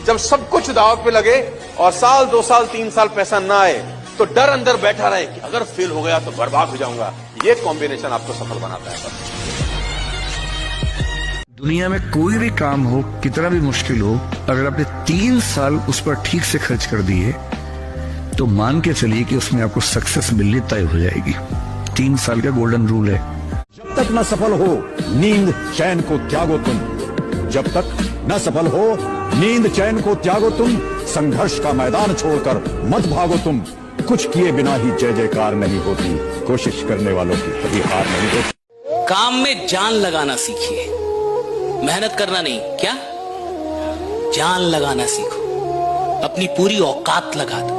जब सब कुछ दांव पे लगे और साल 2 साल 3 साल पैसा ना आए तो डर अंदर बैठा रहे कि अगर फेल हो गया तो बर्बाद हो जाऊंगा। ये कॉम्बिनेशन आपको सफल बनाता है। दुनिया में कोई भी काम हो, कितना भी मुश्किल हो, अगर आपने 3 साल उस पर ठीक से खर्च कर दिए तो मान के चलिए कि उसमें आपको सक्सेस मिलनी तय हो जाएगी। 3 साल का गोल्डन रूल है। जब तक न सफल हो नींद चैन को त्यागो तुम, जब तक न सफल हो नींद चैन को त्यागो तुम, संघर्ष का मैदान छोड़कर मत भागो तुम। कुछ किए बिना ही जय जयकार नहीं होती, कोशिश करने वालों की कभी हार नहीं होती। काम में जान लगाना सीखिए, मेहनत करना नहीं। क्या? जान लगाना सीखो। अपनी पूरी औकात लगा दो,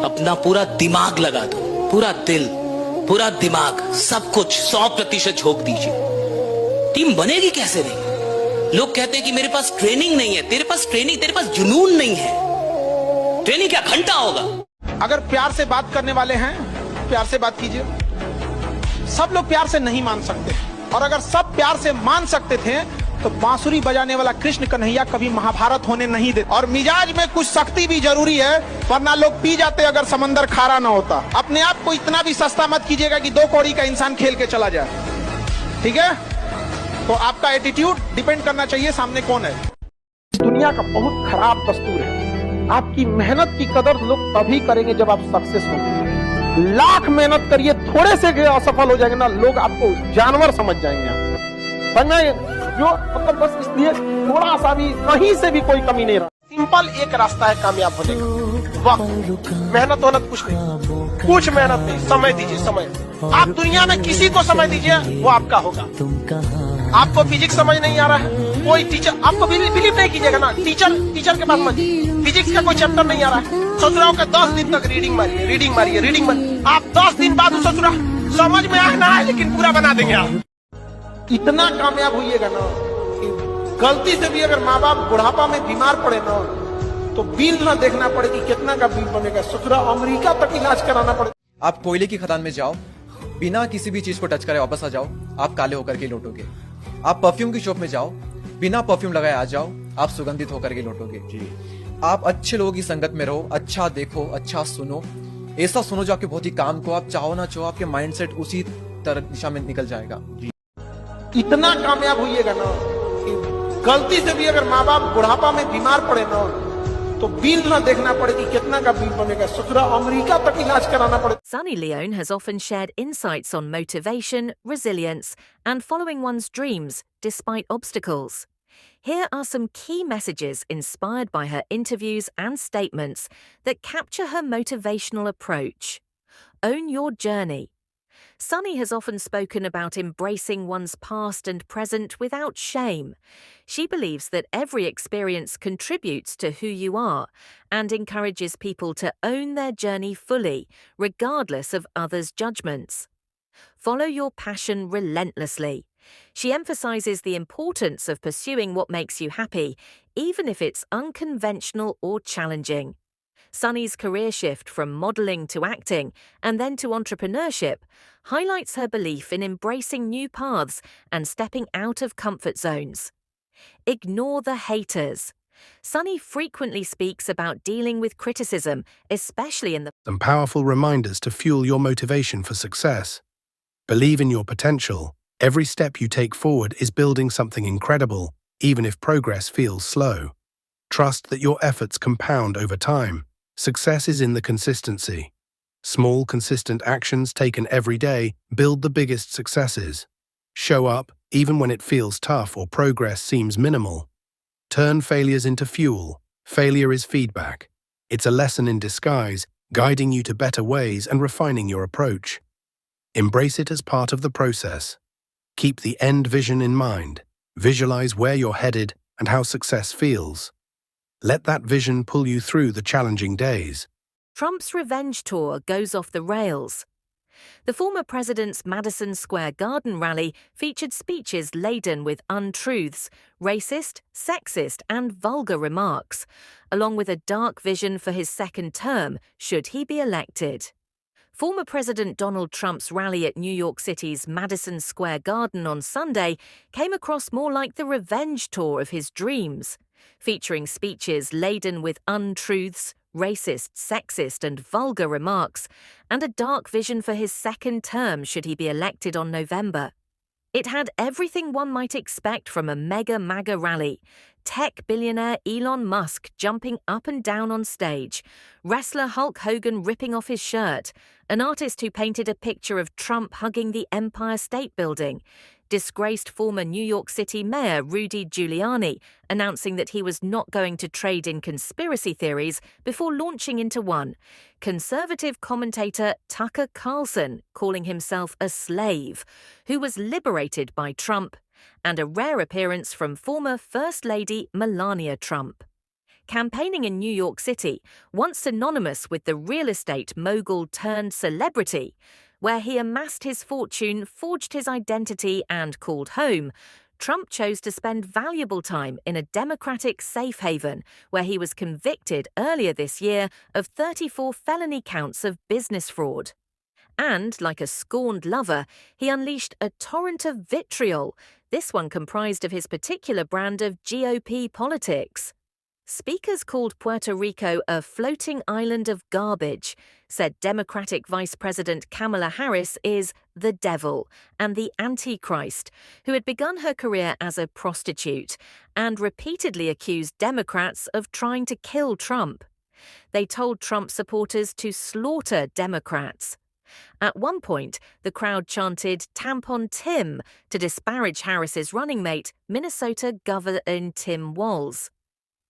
अपना पूरा दिमाग लगा दो, पूरा दिल, पूरा दिमाग, सब कुछ 100% झोंक दीजिए। टीम बनेगी कैसे नहीं? लोग कहते हैं कि मेरे पास ट्रेनिंग नहीं है। तेरे पास ट्रेनिंग, तेरे पास जुनून नहीं है। ट्रेनिंग क्या घंटा होगा? अगर प्यार से बात करने वाले हैं, प्यार से बात कीजिए। सब लोग प्यार से नहीं मान सकते, और अगर सब प्यार से मान सकते थे तो बांसुरी बजाने वाला कृष्ण कन्हैया कभी महाभारत होने नहीं देते। और मिजाज में कुछ सख्ती भी जरूरी है, वरना लोग पी जाते अगर समंदर खारा ना होता। अपने आप को इतना भी सस्ता मत कीजिएगा कि 2 कौड़ी का इंसान खेल के चला जाए। ठीक है? तो आपका एटीट्यूड डिपेंड करना चाहिए सामने कौन है। दुनिया का बहुत खराब दस्तूर है, आपकी मेहनत की कदर लोग तभी करेंगे जब आप सक्सेस होंगे। लाख मेहनत करिए, थोड़े से असफल हो जाएंगे ना, लोग आपको जानवर समझ जाएंगे। जो मतलब बस इसलिए थोड़ा सा भी, कहीं से भी कोई कमी नहीं रहा। सिंपल एक रास्ता है कामयाब होने का, वक्त। मेहनत वहनत कुछ नहीं, कुछ मेहनत नहीं, समय दीजिए। समय, आप दुनिया में किसी को समय दीजिए, वो आपका होगा। आपको फिजिक्स समझ नहीं आ रहा है, कोई टीचर आपको बिलीव नहीं कीजिएगा ना, टीचर के पास मत। फिजिक्स का कोई चैप्टर नहीं आ रहा है, सोच रहा हूँ कि 10 दिन तक रीडिंग मारिए। आप 10 दिन बाद सोच रहा समझ में आए ना आए, लेकिन पूरा बना देंगे आप। इतना कामयाब होइएगा ना कि गलती से भी अगर माँ बाप बुढ़ापा में बीमार पड़े ना तो बिल ना देखना पड़े कि कितना का बिल बनेगा। सोच रहा अमेरिका तक इलाज कराना पड़े। आप कोयले की खदान में जाओ, बिना किसी भी चीज को टच करे वापस आ जाओ, आप काले होकर के लौटोगे। आप परफ्यूम की शॉप में जाओ, बिना परफ्यूम लगाए आ जाओ, आप सुगंधित होकर के लौटोगे। आप अच्छे लोगों की संगत में रहो, अच्छा देखो, अच्छा सुनो, ऐसा सुनो जो आपके बहुत ही काम को। आप चाहो ना चाहो, आपके माइंडसेट उसी तरह दिशा में निकल जाएगा। इतना कामयाब होइएगा ना कि गलती से भी अगर माँ बाप बुढ़ापा में बीमार पड़े ना तो बिल ना देखना पड़े कि कितना का बिल बनेगा। सोच रहा अमेरिका तक इलाज कराना पड़े। Sunny Leone has often shared insights on motivation, resilience, and following one's dreams despite obstacles. Here are some key messages inspired by her interviews and statements that capture her motivational approach. Own your journey. Sunny has often spoken about embracing one's past and present without shame. She believes that every experience contributes to who you are and encourages people to own their journey fully, regardless of others' judgments. Follow your passion relentlessly. She emphasizes the importance of pursuing what makes you happy, even if it's unconventional or challenging. Sunny's career shift from modelling to acting and then to entrepreneurship highlights her belief in embracing new paths and stepping out of comfort zones. Ignore the haters. Sunny frequently speaks about dealing with criticism, especially in the Some powerful reminders to fuel your motivation for success. Believe in your potential. Every step you take forward is building something incredible, even if progress feels slow. Trust that your efforts compound over time. Success is in the consistency. Small, consistent actions taken every day build the biggest successes. Show up, even when it feels tough or progress seems minimal. Turn failures into fuel. Failure is feedback. It's a lesson in disguise, guiding you to better ways and refining your approach. Embrace it as part of the process. Keep the end vision in mind. Visualize where you're headed and how success feels. Let that vision pull you through the challenging days. Trump's revenge tour goes off the rails. The former president's Madison Square Garden rally featured speeches laden with untruths, racist, sexist, and vulgar remarks, along with a dark vision for his second term should he be elected. Former President Donald Trump's rally at New York City's Madison Square Garden on Sunday came across more like the revenge tour of his dreams. featuring speeches laden with untruths, racist, sexist, and vulgar remarks, and a dark vision for his second term should he be elected on November. It had everything one might expect from a mega MAGA rally. Tech billionaire Elon Musk jumping up and down on stage, wrestler Hulk Hogan ripping off his shirt, an artist who painted a picture of Trump hugging the Empire State Building, disgraced former New York City Mayor Rudy Giuliani announcing that he was not going to trade in conspiracy theories before launching into one, conservative commentator Tucker Carlson calling himself a slave, who was liberated by Trump, and a rare appearance from former First Lady Melania Trump. Campaigning in New York City, once synonymous with the real estate mogul turned celebrity, where he amassed his fortune, forged his identity, and called home, Trump chose to spend valuable time in a Democratic safe haven, where he was convicted earlier this year of 34 felony counts of business fraud. And, like a scorned lover, he unleashed a torrent of vitriol, this one comprised of his particular brand of GOP politics. Speakers called Puerto Rico a floating island of garbage, said Democratic Vice President Kamala Harris is the devil and the Antichrist, who had begun her career as a prostitute, and repeatedly accused Democrats of trying to kill Trump. They told Trump supporters to slaughter Democrats. At one point, the crowd chanted Tampon Tim to disparage Harris's running mate, Minnesota Governor Tim Walz.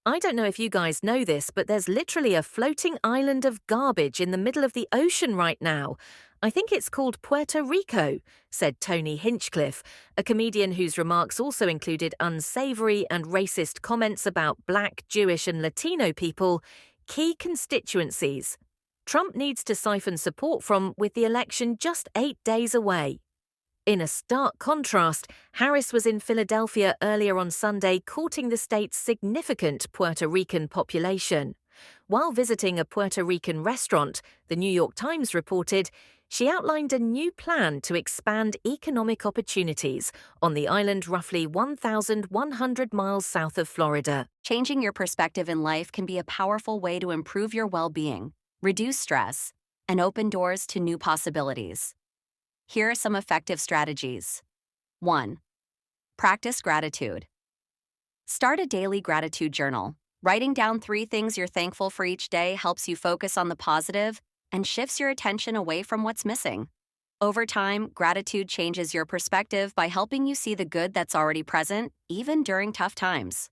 I don't know if you guys know this, but there's literally a floating island of garbage in the middle of the ocean right now. I think it's called Puerto Rico, said Tony Hinchcliffe, a comedian whose remarks also included unsavory and racist comments about Black, Jewish, and Latino people, key constituencies Trump needs to siphon support from with the election just 8 days away. In a stark contrast, Harris was in Philadelphia earlier on Sunday courting the state's significant Puerto Rican population. While visiting a Puerto Rican restaurant, the New York Times reported, she outlined a new plan to expand economic opportunities on the island roughly 1,100 miles south of Florida. Changing your perspective in life can be a powerful way to improve your well-being, reduce stress, and open doors to new possibilities. Here are some effective strategies. 1. Practice gratitude. Start a daily gratitude journal. Writing down 3 things you're thankful for each day helps you focus on the positive and shifts your attention away from what's missing. Over time, gratitude changes your perspective by helping you see the good that's already present, even during tough times.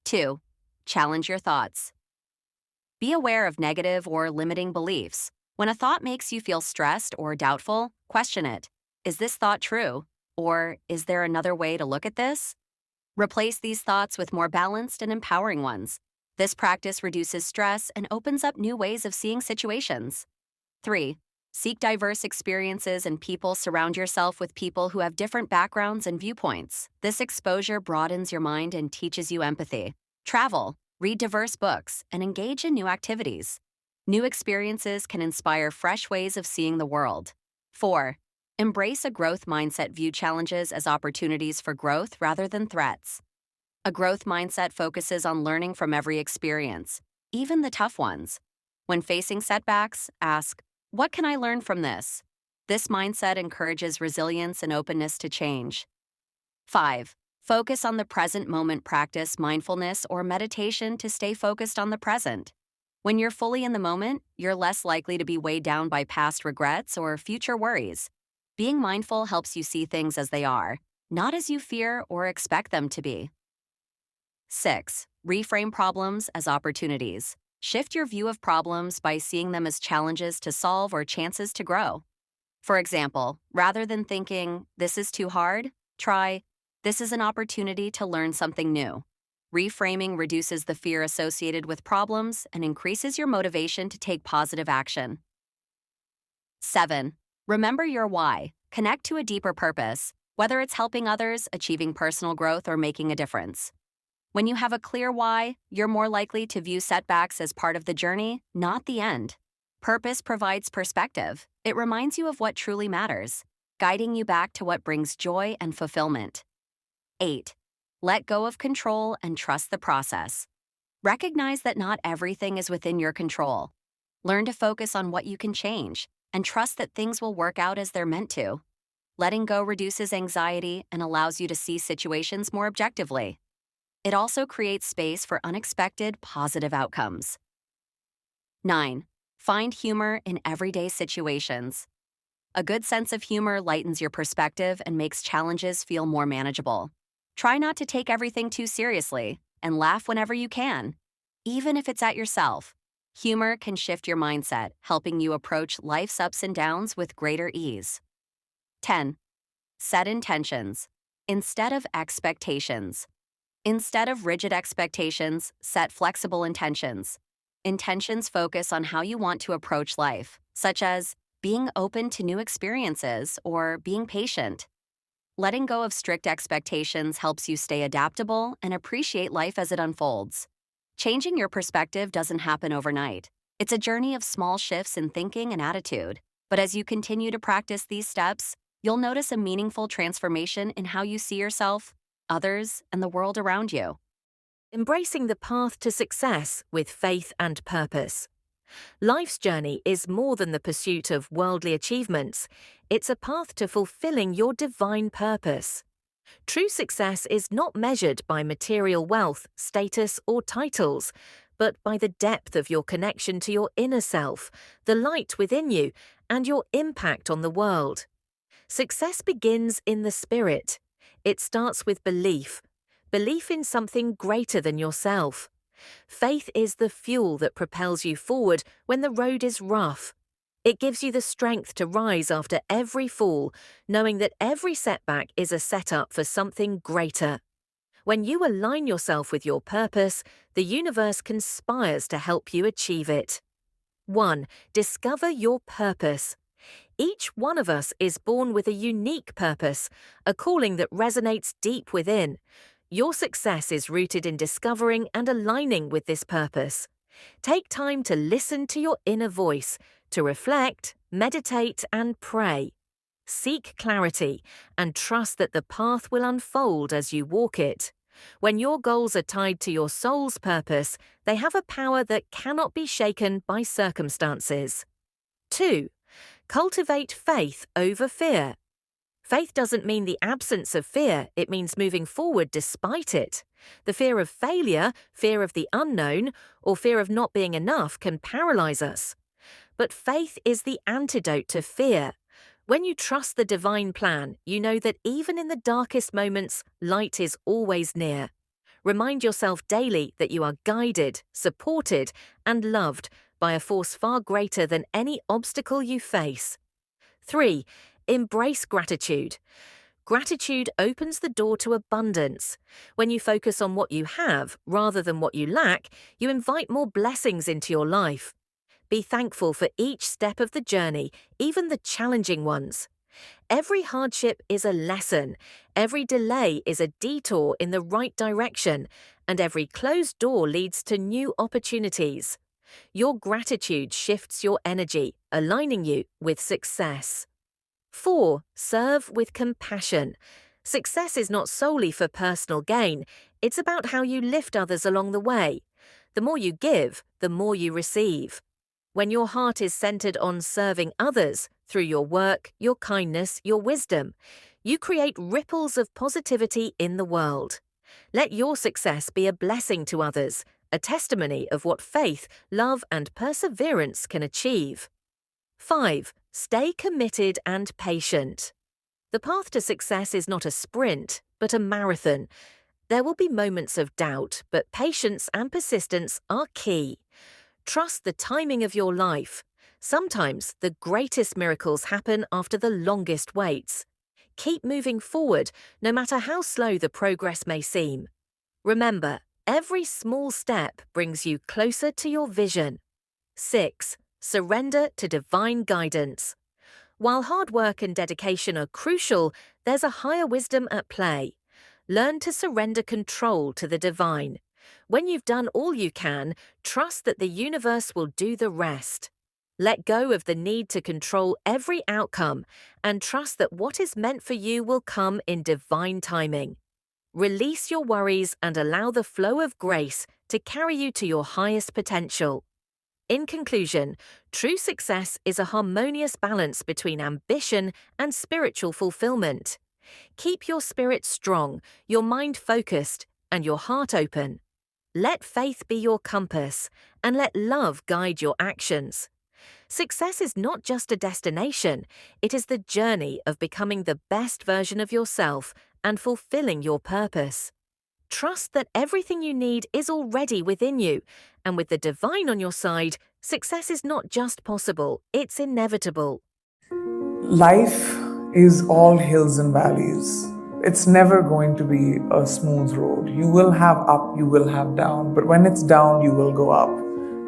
2. Challenge your thoughts. Be aware of negative or limiting beliefs. When a thought makes you feel stressed or doubtful, question it. Is this thought true? Or is there another way to look at this? Replace these thoughts with more balanced and empowering ones. This practice reduces stress and opens up new ways of seeing situations. 3. Seek diverse experiences and people. Surround yourself with people who have different backgrounds and viewpoints. This exposure broadens your mind and teaches you empathy. Travel, read diverse books, and engage in new activities. New experiences can inspire fresh ways of seeing the world. 4. Embrace a growth mindset. View challenges as opportunities for growth rather than threats. A growth mindset focuses on learning from every experience, even the tough ones. When facing setbacks, ask, what can I learn from this? This mindset encourages resilience and openness to change. 5. Focus on the present moment. Practice mindfulness or meditation to stay focused on the present. When you're fully in the moment, you're less likely to be weighed down by past regrets or future worries. Being mindful helps you see things as they are, not as you fear or expect them to be. 6. Reframe problems as opportunities. Shift your view of problems by seeing them as challenges to solve or chances to grow. For example, rather than thinking, this is too hard, try, this is an opportunity to learn something new. Reframing reduces the fear associated with problems and increases your motivation to take positive action. 7. Remember your why. Connect to a deeper purpose, whether it's helping others, achieving personal growth, or making a difference. When you have a clear why, you're more likely to view setbacks as part of the journey, not the end. Purpose provides perspective. It reminds you of what truly matters, guiding you back to what brings joy and fulfillment. 8. Let go of control and trust the process. Recognize that not everything is within your control. Learn to focus on what you can change and trust that things will work out as they're meant to. Letting go reduces anxiety and allows you to see situations more objectively. It also creates space for unexpected, positive outcomes. 9. Find humor in everyday situations. A good sense of humor lightens your perspective and makes challenges feel more manageable. Try not to take everything too seriously and laugh whenever you can. Even if it's at yourself, humor can shift your mindset, helping you approach life's ups and downs with greater ease. 10. Set intentions instead of expectations. Instead of rigid expectations, set flexible intentions. Intentions focus on how you want to approach life, such as being open to new experiences or being patient. Letting go of strict expectations helps you stay adaptable and appreciate life as it unfolds. Changing your perspective doesn't happen overnight. It's a journey of small shifts in thinking and attitude. But as you continue to practice these steps, you'll notice a meaningful transformation in how you see yourself, others, and the world around you. Embracing the path to success with faith and purpose. Life's journey is more than the pursuit of worldly achievements. It's a path to fulfilling your divine purpose. True success is not measured by material wealth, status, or titles, but by the depth of your connection to your inner self, the light within you, and your impact on the world. Success begins in the spirit. It starts with belief in something greater than yourself. Faith is the fuel that propels you forward when the road is rough. It gives you the strength to rise after every fall, knowing that every setback is a setup for something greater. When you align yourself with your purpose, the universe conspires to help you achieve it. 1. Discover your purpose. Each one of us is born with a unique purpose, a calling that resonates deep within. Your success is rooted in discovering and aligning with this purpose. Take time to listen to your inner voice, to reflect, meditate, and pray. Seek clarity and trust that the path will unfold as you walk it. When your goals are tied to your soul's purpose, they have a power that cannot be shaken by circumstances. 2. Cultivate faith over fear. Faith doesn't mean the absence of fear, it means moving forward despite it. The fear of failure, fear of the unknown, or fear of not being enough can paralyze us. But faith is the antidote to fear. When you trust the divine plan, you know that even in the darkest moments, light is always near. Remind yourself daily that you are guided, supported, and loved by a force far greater than any obstacle you face. 3. Embrace gratitude. Gratitude opens the door to abundance. When you focus on what you have rather than what you lack, you invite more blessings into your life. Be thankful for each step of the journey, even the challenging ones. Every hardship is a lesson, every delay is a detour in the right direction, and every closed door leads to new opportunities. Your gratitude shifts your energy, aligning you with success. 4. Serve with compassion. Success is not solely for personal gain, it's about how you lift others along the way. The more you give, the more you receive. When your heart is centered on serving others, through your work, your kindness, your wisdom, you create ripples of positivity in the world. Let your success be a blessing to others, a testimony of what faith, love, and perseverance can achieve. 5. Stay committed and patient. The path to success is not a sprint, but a marathon. There will be moments of doubt, but patience and persistence are key. Trust the timing of your life. Sometimes the greatest miracles happen after the longest waits. Keep moving forward, no matter how slow the progress may seem. Remember, every small step brings you closer to your vision. 6. Surrender to divine guidance. While hard work and dedication are crucial, there's a higher wisdom at play. Learn to surrender control to the divine. When you've done all you can, trust that the universe will do the rest. Let go of the need to control every outcome and trust that what is meant for you will come in divine timing. Release your worries and allow the flow of grace to carry you to your highest potential. In conclusion, true success is a harmonious balance between ambition and spiritual fulfillment. Keep your spirit strong, your mind focused, and your heart open. Let faith be your compass, and let love guide your actions. Success is not just a destination, it is the journey of becoming the best version of yourself and fulfilling your purpose. Trust that everything you need is already within you, and with the divine on your side, success is not just possible, it's inevitable. Life is all hills and valleys. It's never going to be a smooth road. You will have up, you will have down, but when it's down, you will go up.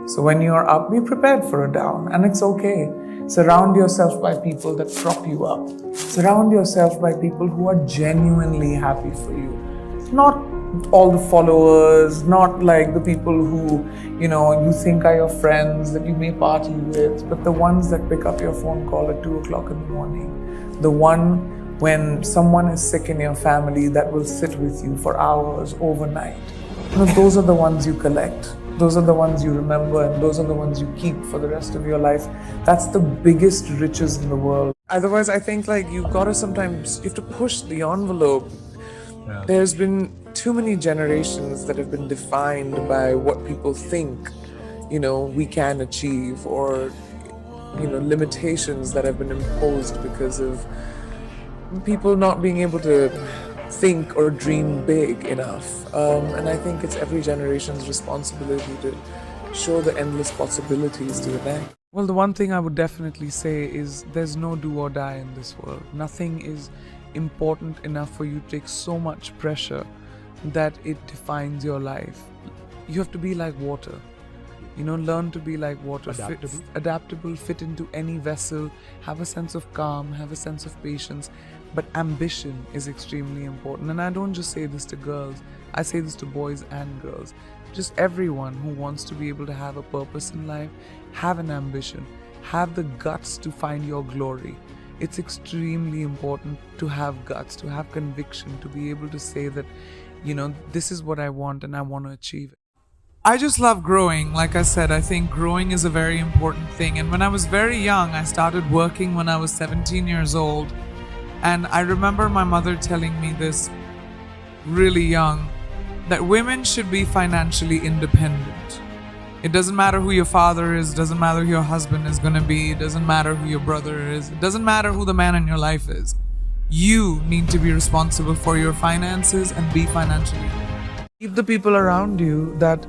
So when you're up, be prepared for a down, and it's okay. Surround yourself by people that prop you up. Surround yourself by people who are genuinely happy for you. Not all the followers, not like the people who, you think are your friends that you may party with, but the ones that pick up your phone call at 2 o'clock in the morning. The one when someone is sick in your family that will sit with you for hours overnight. Those are the ones you collect. Those are the ones you remember, and those are the ones you keep for the rest of your life. That's the biggest riches in the world. Otherwise, I think you have to push the envelope. Yeah. There's been too many generations that have been defined by what people think, we can achieve, or, limitations that have been imposed because of people not being able to think or dream big enough. And I think it's every generation's responsibility to show the endless possibilities to the next. Well, the one thing I would definitely say is there's no do or die in this world. Nothing is important enough for you to take so much pressure that it defines your life. You have to be like water. Learn to be like water. Adaptable, fit into any vessel, have a sense of calm, have a sense of patience. But ambition is extremely important. And I don't just say this to girls, I say this to boys and girls. Just everyone who wants to be able to have a purpose in life, have an ambition, have the guts to find your glory. It's extremely important to have guts, to have conviction, to be able to say that, this is what I want and I want to achieve it. I just love growing. Like I said, I think growing is a very important thing. And when I was very young, I started working when I was 17 years old. And I remember my mother telling me this really young, that women should be financially independent. It doesn't matter who your father is, doesn't matter who your husband is going to be, it doesn't matter who your brother is, it doesn't matter who the man in your life is. You need to be responsible for your finances and be financially independent. Keep the people around you that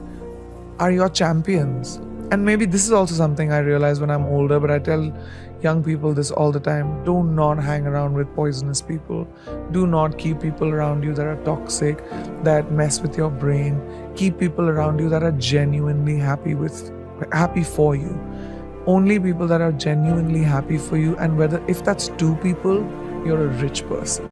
are your champions. And maybe this is also something I realize when I'm older, but I tell young people this all the time. Do not hang around with poisonous people. Do not keep people around you that are toxic, that mess with your brain. Keep people around you that are genuinely happy for you. Only people that are genuinely happy for you, and if that's 2 people, you're a rich person.